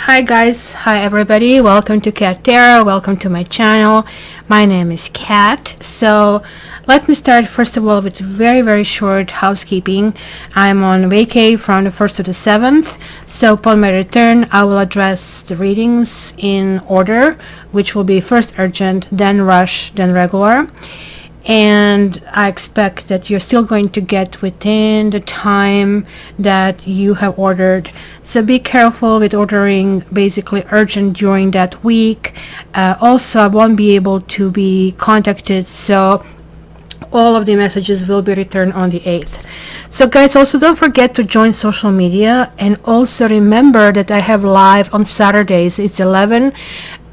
Hi guys, hi everybody, welcome to Cat Tarot, welcome to my channel. My name is Kat. So let me start first of all with very short housekeeping. I'm on vacay from the 1st to the 7th, so upon my return I will address the readings in order, which will be first urgent, then rush, then regular. And I expect that you're still going to get within the time that you have ordered. So be careful with ordering basically urgent during that week. Also, I won't be able to be contacted, so all of the messages will be returned on the 8th. So guys, also don't forget to join social media, and also remember that I have live on Saturdays. It's 11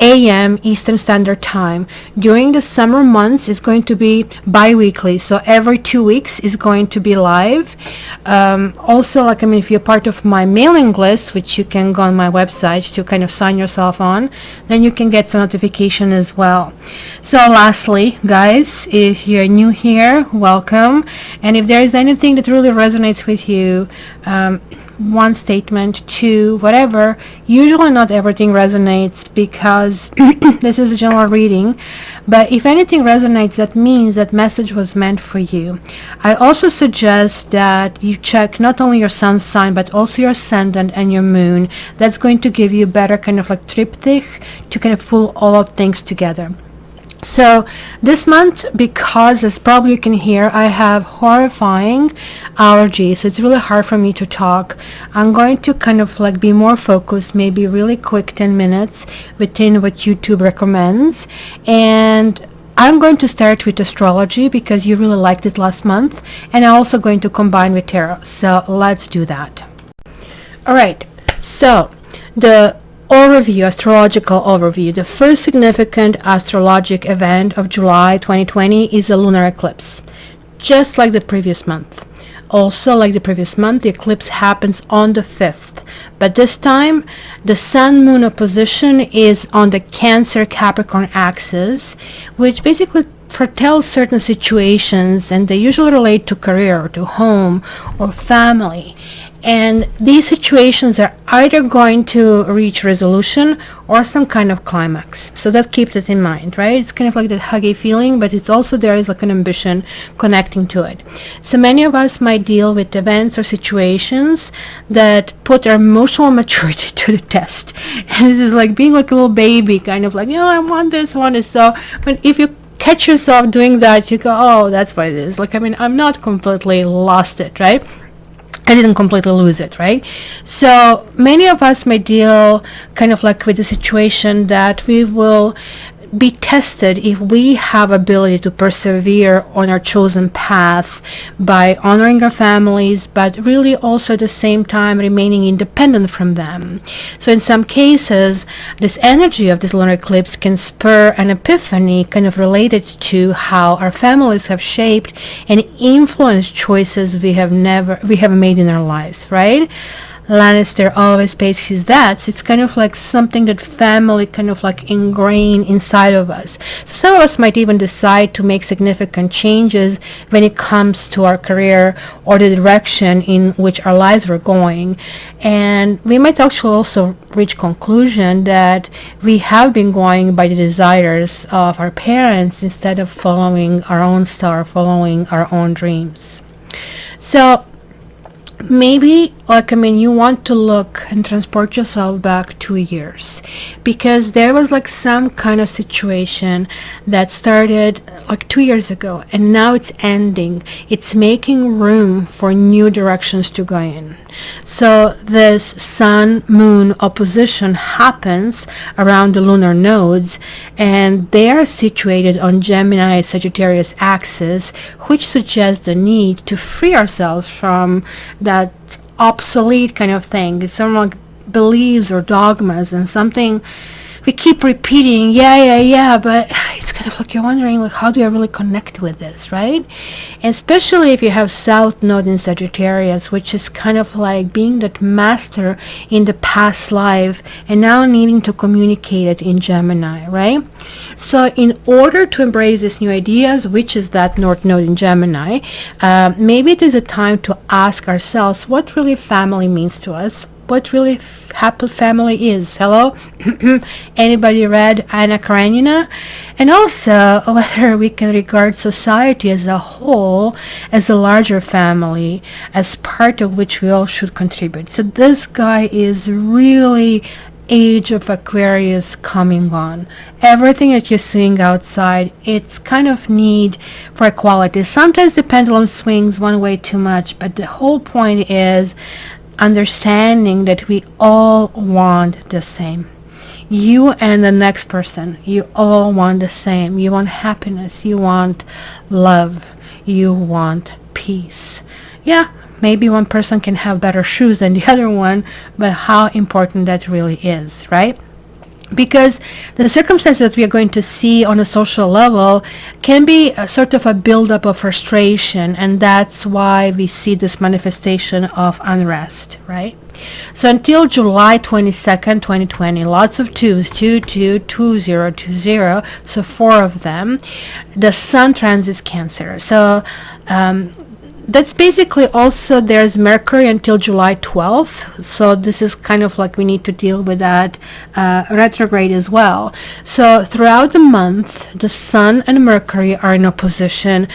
a.m. Eastern Standard Time. During the summer months, it's going to be bi-weekly, so every 2 weeks is going to be live. Also, if you're part of my mailing list, which you can go on my website to kind of sign yourself on, then you can get some notification as well. So lastly, guys, if you're new here, welcome. And if there is anything that really resonates with you, one statement, two, whatever, usually not everything resonates because this is a general reading, but if anything resonates, that means that message was meant for you. I also suggest that you check not only your sun sign but also your ascendant and your moon. That's going to give you better kind of like triptych to kind of pull all of things together. So this month, because as probably you can hear, I have horrifying allergies, so it's really hard for me to talk. I'm going to kind of like be more focused, maybe really quick 10 minutes within what YouTube recommends. And I'm going to start with astrology because you really liked it last month, and I'm also going to combine with tarot. So let's do that. Alright, so the overview, astrological overview. The first significant astrologic event of July 2020 is a lunar eclipse, just like the previous month. Also, like the previous month, the eclipse happens on the 5th, but this time the sun-moon opposition is on the Cancer-Capricorn axis, which basically foretells certain situations, and they usually relate to career, or to home, or family. And these situations are either going to reach resolution or some kind of climax. So that keeps it in mind, right? It's kind of like that huggy feeling, but it's also there is like an ambition connecting to it. So many of us might deal with events or situations that put our emotional maturity to the test. And this is like being like a little baby, kind of like, I want this, I want this. So, but if you catch yourself doing that, you go, oh, that's what it is. I'm not completely lost it, right? I didn't completely lose it, right? So many of us may deal kind of like with the situation that we will be tested if we have ability to persevere on our chosen path by honoring our families, but really also at the same time remaining independent from them. So in some cases, this energy of this lunar eclipse can spur an epiphany kind of related to how our families have shaped and influenced choices we have made in our lives, right? Lannister always pays his debts. It's kind of like something that family kind of like ingrained inside of us. So some of us might even decide to make significant changes when it comes to our career or the direction in which our lives were going. And we might actually also reach conclusion that we have been going by the desires of our parents instead of following our own star, following our own dreams. So maybe you want to look and transport yourself back 2 years, because there was like some kind of situation that started like 2 years ago, and now it's ending. It's making room for new directions to go in. So this sun-moon opposition happens around the lunar nodes, and they are situated on Gemini-Sagittarius axis, which suggests the need to free ourselves from that obsolete kind of thing. It's sort of like beliefs or dogmas and something we keep repeating, but it's kind of like you're wondering, like, how do I really connect with this, right? And especially if you have South Node in Sagittarius, which is kind of like being that master in the past life and now needing to communicate it in Gemini, right? So in order to embrace these new ideas, which is that North Node in Gemini, maybe it is a time to ask ourselves what really family means to us. what really happy family is. Hello? Anybody read Anna Karenina? And also whether we can regard society as a whole as a larger family, as part of which we all should contribute. So this guy is really age of Aquarius coming on. Everything that you're seeing outside, it's kind of need for equality. Sometimes the pendulum swings one way too much, but the whole point is understanding that we all want the same. You and the next person, you all want the same. You want happiness, you want love, you want peace. Yeah, maybe one person can have better shoes than the other one, but how important that really is, right? Because the circumstances that we are going to see on a social level can be a sort of a buildup of frustration, and that's why we see this manifestation of unrest, right? So until July 22nd, 2020, lots of twos, 222020, so 4 of them. The Sun transits Cancer. So that's basically also, there's Mercury until July 12th. So this is kind of like we need to deal with that retrograde as well. So throughout the month, the Sun and Mercury are in opposition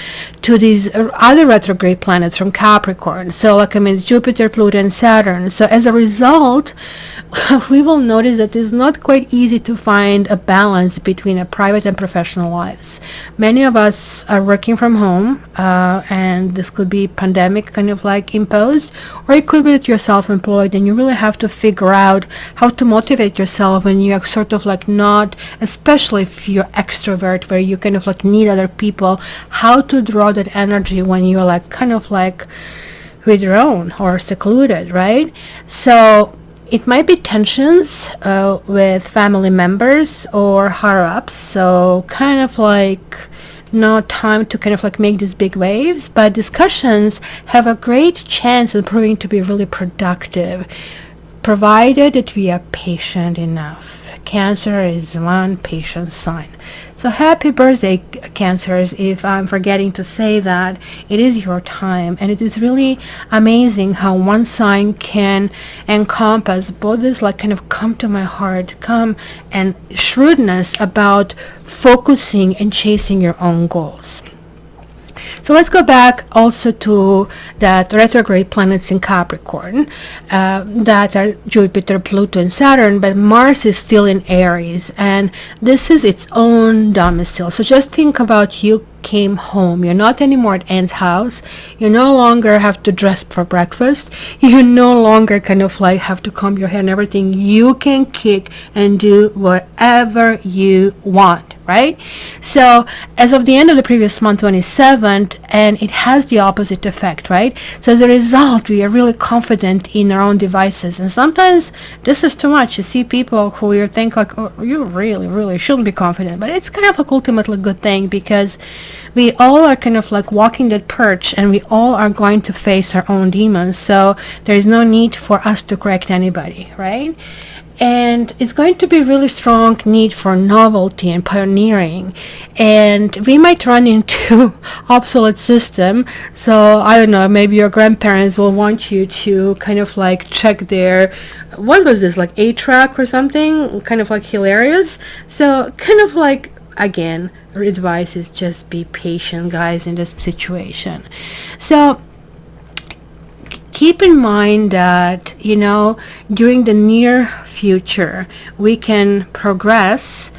to these other retrograde planets from Capricorn. So like, I mean, Jupiter, Pluto, and Saturn. So as a result, we will notice that it's not quite easy to find a balance between a private and professional lives. Many of us are working from home, and this could be pandemic kind of like imposed, or it could be that you're self-employed and you really have to figure out how to motivate yourself when you're sort of like not, especially if you're extrovert, where you kind of like need other people, how to draw that energy when you're like kind of like withdrawn or secluded, right? So it might be tensions with family members or higher ups, so kind of like no time to kind of like make these big waves, but discussions have a great chance of proving to be really productive, provided that we are patient enough. Cancer is one patient sign. So happy birthday, Cancers. If I'm forgetting to say that, it is your time, and it is really amazing how one sign can encompass both this like kind of come to my heart, come, and shrewdness about focusing and chasing your own goals. So let's go back also to that retrograde planets in Capricorn, that are Jupiter, Pluto, and Saturn, but Mars is still in Aries, and this is its own domicile. So just think about, you came home. You're not anymore at Aunt's house. You no longer have to dress for breakfast. You no longer kind of like have to comb your hair and everything. You can kick and do whatever you want, right? So as of the end of the previous month, 27th, and it has the opposite effect, right? So as a result, we are really confident in our own devices, and sometimes this is too much. You see people who you think like, oh, you really shouldn't be confident, but it's kind of like ultimately a good thing, because we all are kind of like walking that perch, and we all are going to face our own demons. So there is no need for us to correct anybody, right? And it's going to be really strong need for novelty and pioneering, and we might run into obsolete system. So I don't know, maybe your grandparents will want you to kind of like check their, what was this, like 8-track or something, kind of like hilarious. So kind of like, again, advice is just be patient, guys, in this situation. So keep in mind that, you know, during the near future, we can progress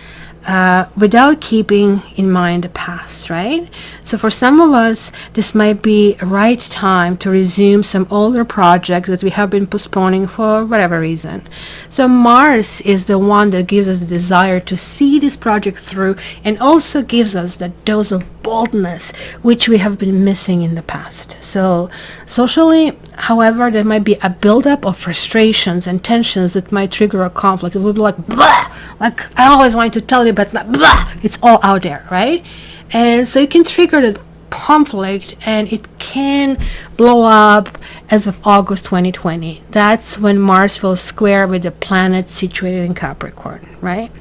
without keeping in mind the past, right? So for some of us, this might be a right time to resume some older projects that we have been postponing for whatever reason. So Mars is the one that gives us the desire to see this project through, and also gives us that dose of boldness which we have been missing in the past. So socially, however, there might be a buildup of frustrations and tensions that might trigger a conflict. It would be like, blah, like I always wanted to tell you, but blah, it's all out there, right? And so it can trigger that conflict, and it can blow up as of August 2020. That's when Mars will square with the planet situated in Capricorn, right?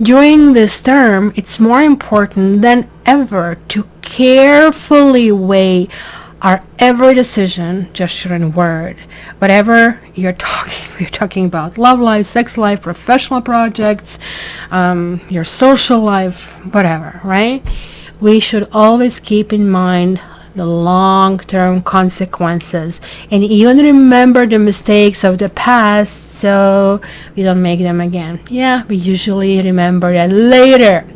During this term, it's more important than ever to carefully weigh Our every decision, gesture, and word, whatever we're talking about love life, sex life, professional projects, your social life, whatever, right? We should always keep in mind the long-term consequences and even remember the mistakes of the past so we don't make them again. Yeah, we usually remember that later.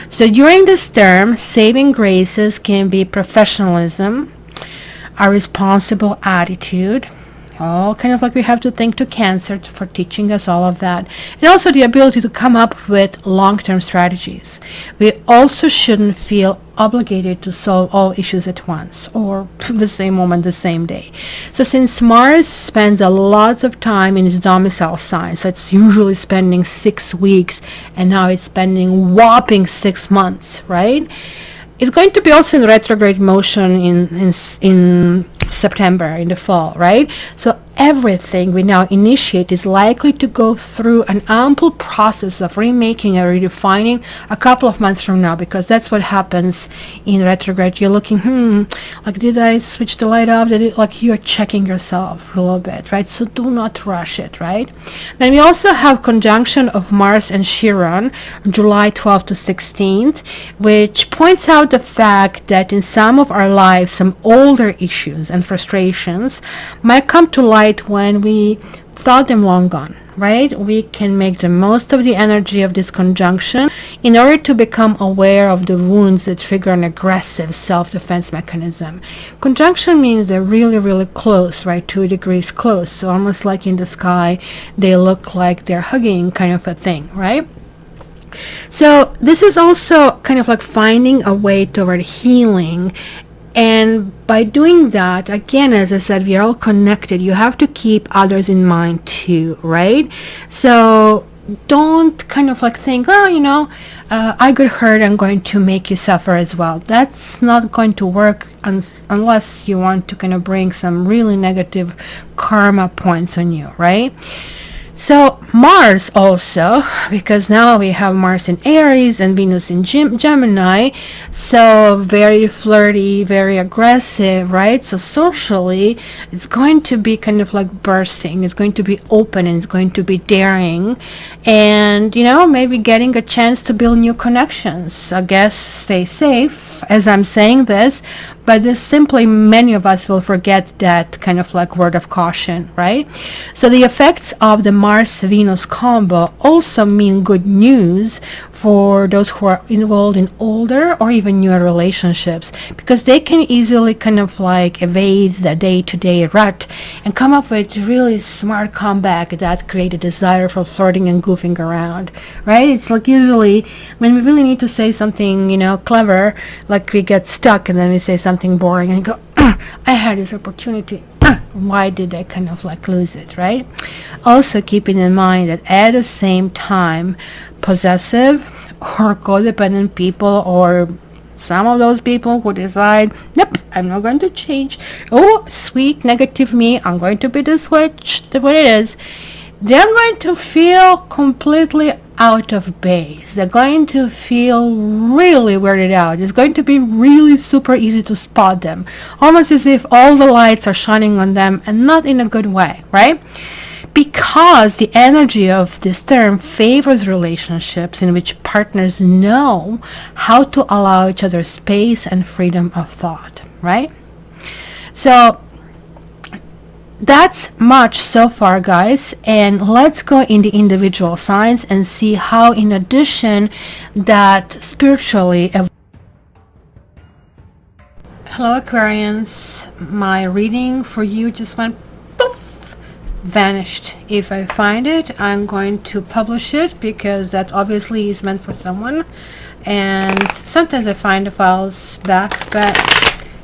So during this term, saving graces can be professionalism, a responsible attitude, all kind of like we have to thank to Cancer for teaching us all of that, and also the ability to come up with long-term strategies. We also shouldn't feel obligated to solve all issues at once or the same moment, the same day. So since Mars spends a lot of time in its domicile sign, so it's usually spending 6 weeks, and now it's spending whopping 6 months, right? It's going to be also in retrograde motion in September, in the fall, right? So everything we now initiate is likely to go through an ample process of remaking and redefining a couple of months from now, because that's what happens in retrograde. You're looking, like, did I switch the light off? Did it, like, you're checking yourself a little bit, right? So do not rush it, right? Then we also have conjunction of Mars and Chiron, July 12th to 16th, which points out the fact that in some of our lives, some older issues and frustrations might come to light when we thought them long gone, right? We can make the most of the energy of this conjunction in order to become aware of the wounds that trigger an aggressive self-defense mechanism. Conjunction means they're really, really close, right? 2 degrees close. So almost like in the sky, they look like they're hugging, kind of a thing, right? So this is also kind of like finding a way toward healing. And by doing that, again, as I said, we are all connected. You have to keep others in mind too, right? So don't kind of like think, oh, I got hurt, I'm going to make you suffer as well. That's not going to work unless you want to kind of bring some really negative karma points on you, right? So Mars also, because now we have Mars in Aries and Venus in Gemini, so very flirty, very aggressive, right? So socially, it's going to be kind of like bursting. It's going to be open and it's going to be daring, and maybe getting a chance to build new connections. I guess stay safe as I'm saying this, but this simply, many of us will forget that kind of like word of caution, right? So the effects of the Mars-Venus combo also mean good news for those who are involved in older or even newer relationships, because they can easily kind of like evade the day-to-day rut and come up with really smart comeback that create a desire for flirting and goofing around, right? It's like usually when we really need to say something, clever, like we get stuck and then we say something boring and go, I had this opportunity. Why did I kind of like lose it, right? Also keeping in mind that at the same time, possessive or codependent people, or some of those people who decide, nope, I'm not going to change. Oh, sweet negative me, I'm going to be this way, what it is. They're going to feel completely out of base. They're going to feel really weirded out. It's going to be really super easy to spot them, almost as if all the lights are shining on them, and not in a good way, right? Because the energy of this term favors relationships in which partners know how to allow each other space and freedom of thought, right? So that's much so far, guys, and let's go in the individual signs and see how, in addition, that spiritually. Hello Aquarians, my reading for you just went poof, vanished. If I find it, I'm going to publish it, because that obviously is meant for someone, and sometimes I find the files back, but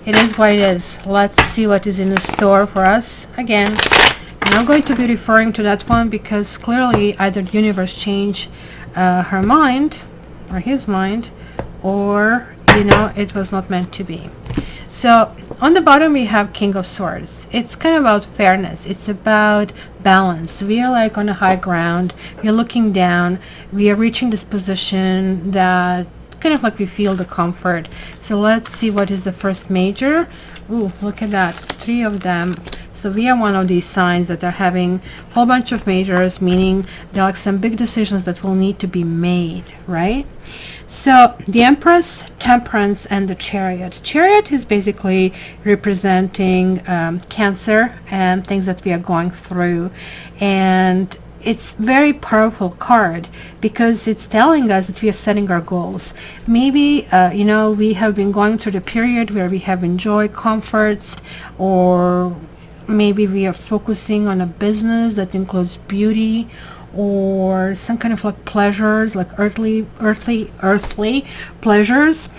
it is what it is. Let's see what is in the store for us. Again, I'm not going to be referring to that one, because clearly either the universe changed her mind or his mind, or it was not meant to be. So on the bottom we have King of Swords. It's kind of about fairness. It's about balance. We are like on a high ground. We are looking down. We are reaching this position that kind of like we feel the comfort. So let's see what is the first major. Ooh, look at that, 3 of them. So we are one of these signs that are having a whole bunch of majors, meaning there are like some big decisions that will need to be made, right? So the Empress, Temperance, and the Chariot. Chariot is basically representing Cancer and things that we are going through. And it's very powerful card because it's telling us that we are setting our goals. Maybe, you know, we have been going through the period where we have enjoyed comforts, or maybe we are focusing on a business that includes beauty or some kind of like pleasures, like earthly pleasures.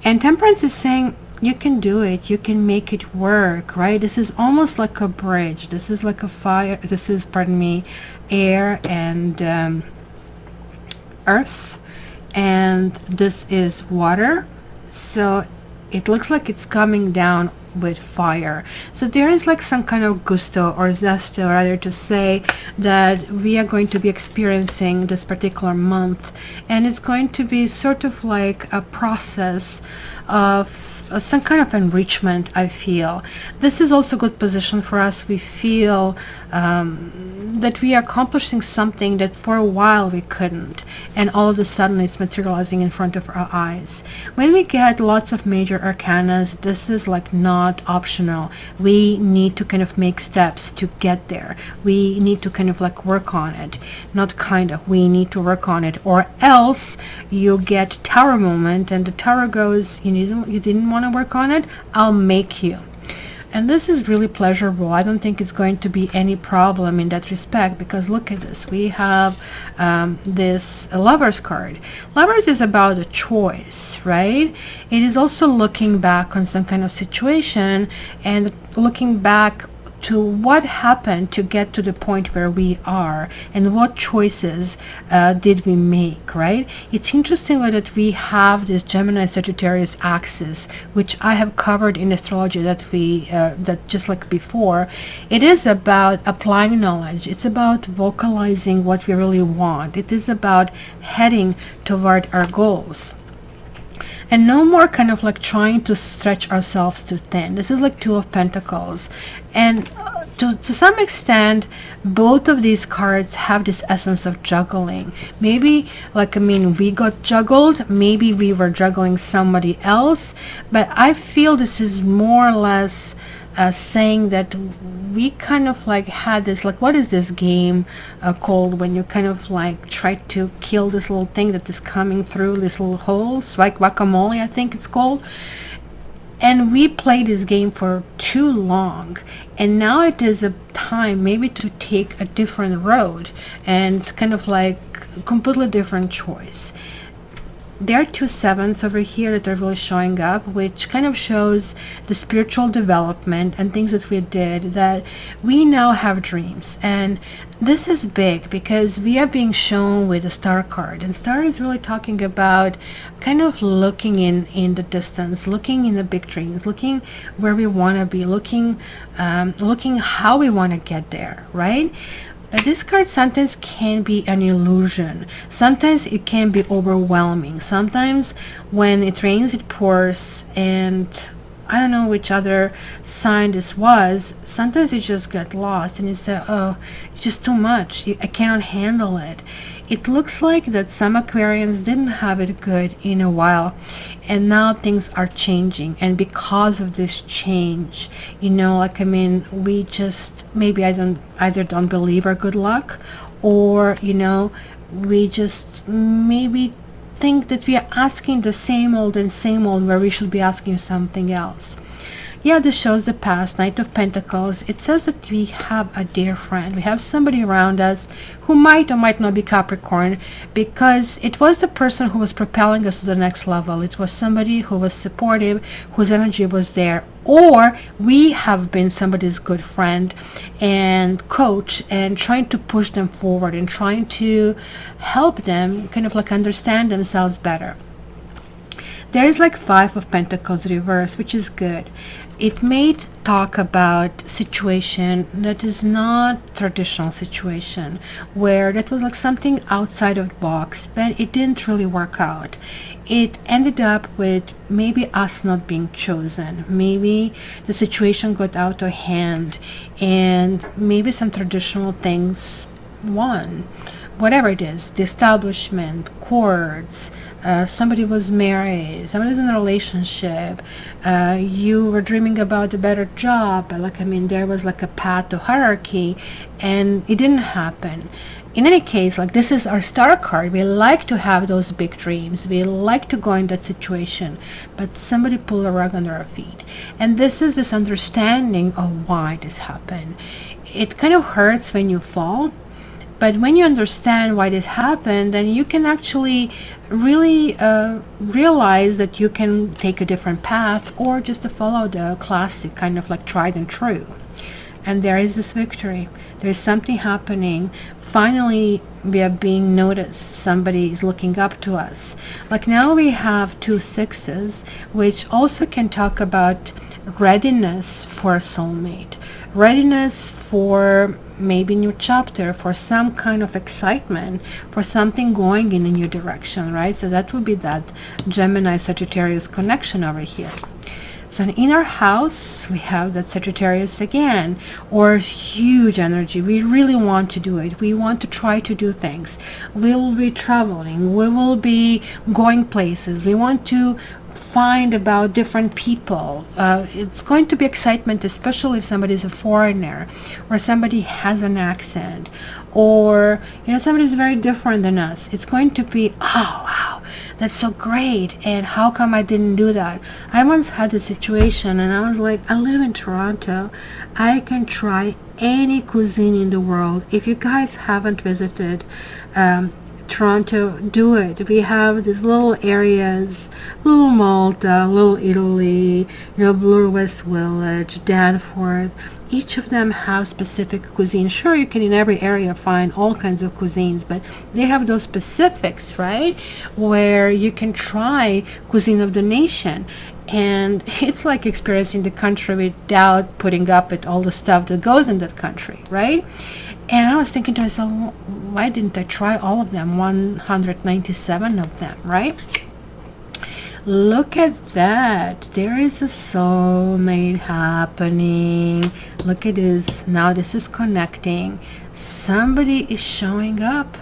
And Temperance is saying you can do it, you can make it work, right? This is almost like a bridge. This is like a fire, this is, pardon me, air and earth, and this is water. So it looks like it's coming down with fire. So there is like some kind of gusto or zest, or rather to say, that we are going to be experiencing this particular month, and it's going to be sort of like a process of some kind of enrichment. I feel this is also a good position for us. We feel that we are accomplishing something that for a while we couldn't, and all of a sudden it's materializing in front of our eyes. When we get lots of major arcanas, this is like not optional. We need to kind of make steps to get there. We need to kind of like work on it. Not kind of, we need to work on it, or else you get tower moment, and the tower goes, you didn't want to work on it, I'll make you. And this is really pleasurable. I don't think it's going to be any problem in that respect, because look at this. We have this Lovers card. Lovers is about a choice, right? It is also looking back on some kind of situation and looking back to what happened to get to the point where we are, and what choices did we make, right? It's interesting that we have this Gemini Sagittarius axis, which I have covered in astrology, that just like before. It is about applying knowledge. It's about vocalizing what we really want. It is about heading toward our goals. And no more kind of like trying to stretch ourselves too thin. This is like 2 of Pentacles. And to some extent, both of these cards have this essence of juggling. Maybe, like, I mean, we got juggled. Maybe we were juggling somebody else. But I feel this is more or less saying that we kind of like had this, like, what is this game called when you kind of like try to kill this little thing that is coming through this little holes, like whack-a-mole, I think it's called. And we played this game for too long, and now it is a time maybe to take a different road and kind of like completely different choice. There are 2 sevens over here that are really showing up, which kind of shows the spiritual development and things that we did, that we now have dreams. And this is big because we are being shown with the Star card, and Star is really talking about kind of looking in the distance, looking in the big dreams, looking where we want to be, looking how we want to get there, right? But this card sometimes can be an illusion. Sometimes it can be overwhelming. Sometimes when it rains, it pours, and I don't know which other sign this was. Sometimes you just get lost and you say, oh, it's just too much. I cannot handle it. It looks like that some Aquarians didn't have it good in a while, and now things are changing. And because of this change, you know, like, I mean, we just, maybe either don't believe our good luck, or, you know, we just maybe think that we are asking the same old and same old, where we should be asking something else. Yeah, this shows the past. Knight of Pentacles. It says that we have a dear friend. We have somebody around us who might or might not be Capricorn, because it was the person who was propelling us to the next level. It was somebody who was supportive, whose energy was there. Or we have been somebody's good friend and coach, and trying to push them forward and trying to help them kind of like understand themselves better. There is like 5 of Pentacles reverse, which is good. it may talk about situation that is not traditional situation, where that was like something outside of the box, but it didn't really work out. It ended up with maybe us not being chosen. Maybe the situation got out of hand, and maybe some traditional things won. Whatever it is, the establishment, courts, somebody was married, somebody was in a relationship, you were dreaming about a better job, like, I mean, there was like a path to hierarchy, and it didn't happen. In any case, like, this is our star card. We like to have those big dreams. We like to go in that situation, but somebody pulled a rug under our feet. And this is this understanding of why this happened. It kind of hurts when you fall, but when you understand why this happened, then you can actually really realize that you can take a different path, or just to follow the classic kind of like tried and true. And there is this victory. There's something happening. Finally, we are being noticed. Somebody is looking up to us. Like, now we have 2 sixes, which also can talk about readiness for a soulmate, readiness for maybe new chapter, for some kind of excitement, for something going in a new direction, right? So that would be that Gemini Sagittarius connection over here. So in our house, we have that Sagittarius again, or huge energy. We really want to do it. We want to try to do things. We will be traveling. We will be going places. We want to find about different people. It's going to be excitement, especially if somebody is a foreigner, or somebody has an accent, or somebody is very different than us. It's going to be, oh wow, that's so great, and how come I didn't do that? I once had a situation, and I was like, I live in Toronto. I can try any cuisine in the world. If you guys haven't visited Toronto, do it. We have these little areas, little Malta, little Italy, Bloor West Village, Danforth. Each of them have specific cuisine. Sure, you can in every area find all kinds of cuisines, but they have those specifics, right? Where you can try cuisine of the nation. And it's like experiencing the country without putting up with all the stuff that goes in that country, right? And I was thinking to myself, why didn't I try all of them? 197 of them, right? Look at that. There is a soulmate happening. Look at this. Now this is connecting. Somebody is showing up.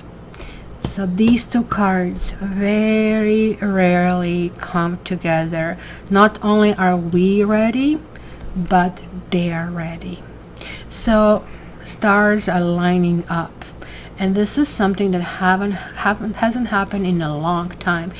So these 2 cards very rarely come together. Not only are we ready, but they are ready. So stars are lining up, and this is something that hasn't happened in a long time.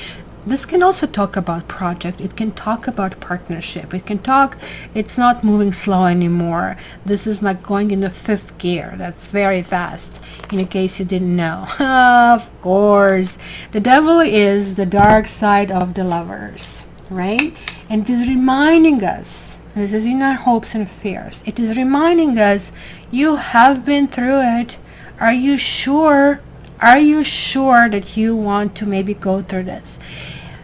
This can also talk about project. It can talk about partnership. It can talk, it's not moving slow anymore. This is like going in the 5th gear. That's very fast, in case you didn't know. Of course, the devil is the dark side of the lovers, right? And it is reminding us, this is in our hopes and fears, it is reminding us, you have been through it. Are you sure? Are you sure that you want to maybe go through this?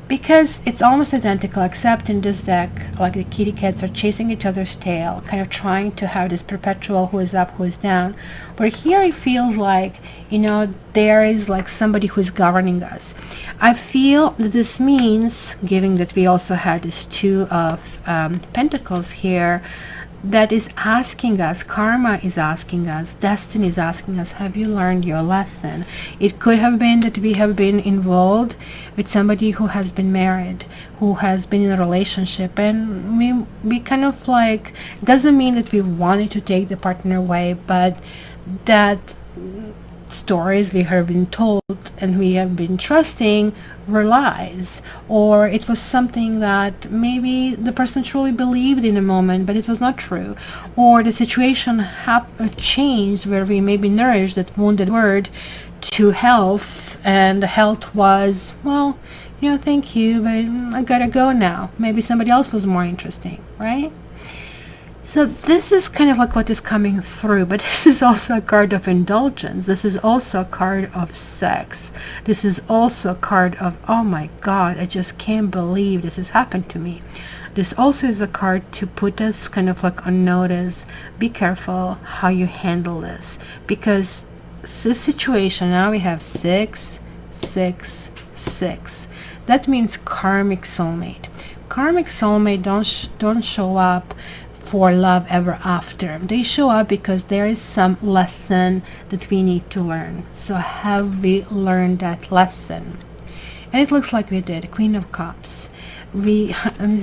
Because it's almost identical, except in this deck, like the kitty cats are chasing each other's tail, kind of trying to have this perpetual who is up, who is down. But here it feels like, there is like somebody who is governing us. I feel that this means, given that we also had this 2 of Pentacles here, that is asking us, karma is asking us, destiny is asking us, have you learned your lesson? It could have been that we have been involved with somebody who has been married, who has been in a relationship, and we kind of like, doesn't mean that we wanted to take the partner away, but that stories we have been told and we have been trusting were lies, or it was something that maybe the person truly believed in a moment, but it was not true, or the situation changed where we maybe nourished that wounded word to health, and the health was, well, thank you, but I gotta go now. Maybe somebody else was more interesting, right? So this is kind of like what is coming through, but this is also a card of indulgence. This is also a card of sex. This is also a card of, oh my God, I just can't believe this has happened to me. This also is a card to put us kind of like on notice. Be careful how you handle this, because this situation, now we have 6 6 6. That means karmic soulmate. Karmic soulmate don't show up for love ever after. They show up because there is some lesson that we need to learn. So have we learned that lesson? And it looks like we did. Queen of Cups. We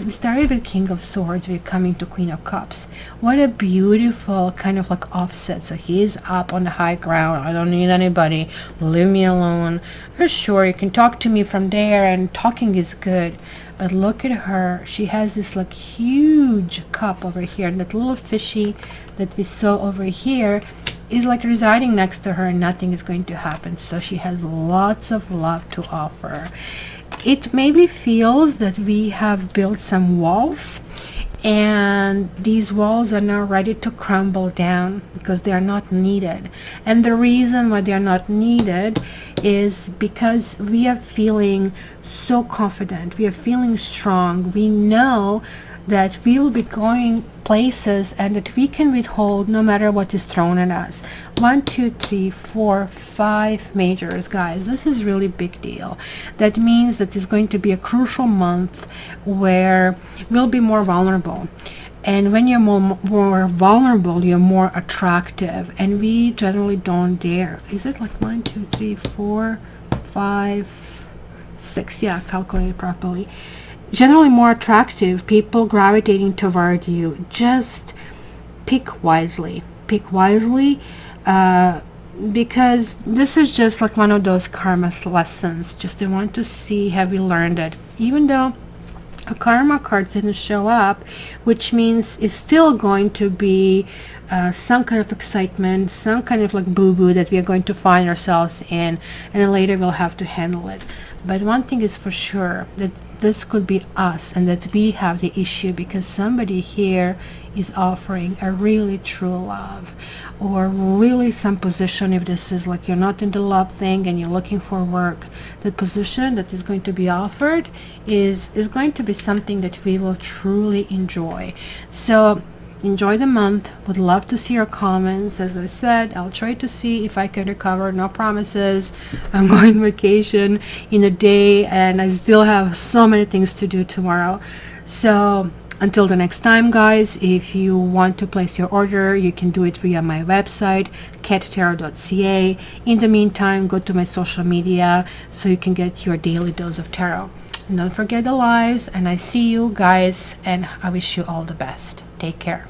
started with King of Swords. We're coming to Queen of Cups. What a beautiful kind of like offset. So he is up on the high ground. I don't need anybody. Leave me alone. Sure, you can talk to me from there, and talking is good. But look at her. She has this like huge cup over here. And that little fishy that we saw over here is like residing next to her, and nothing is going to happen. So she has lots of love to offer. It maybe feels that we have built some walls, and these walls are now ready to crumble down because they are not needed. And the reason why they are not needed is because we are feeling so confident, we are feeling strong, we know that we will be going places and that we can withhold no matter what is thrown at us. 1 2 3 4 5 majors, guys. This is really big deal. That means that it's going to be a crucial month where we'll be more vulnerable. And when you're more vulnerable, you're more attractive, and we generally don't dare. Is it like 1 2 3 4 5 6? Yeah, calculate properly. Generally more attractive, people gravitating toward you. Just pick wisely. Pick wisely, because this is just like one of those karma lessons. Just they want to see, have you learned it? Even though a karma card didn't show up, which means it's still going to be some kind of excitement, some kind of like boo-boo that we are going to find ourselves in, and then later we'll have to handle it. But one thing is for sure, that this could be us, and that we have the issue because somebody here is offering a really true love, or really some position. If this is like you're not in the love thing and you're looking for work, the position that is going to be offered is going to be something that we will truly enjoy. So enjoy the month. Would love to see your comments. As I said, I'll try to see if I can recover. No promises. I'm going vacation in a day, and I still have so many things to do tomorrow. So until the next time, guys, if you want to place your order, you can do it via my website, cattarot.ca. In the meantime, go to my social media so you can get your daily dose of tarot. And don't forget the lives, and I see you guys, and I wish you all the best. Take care.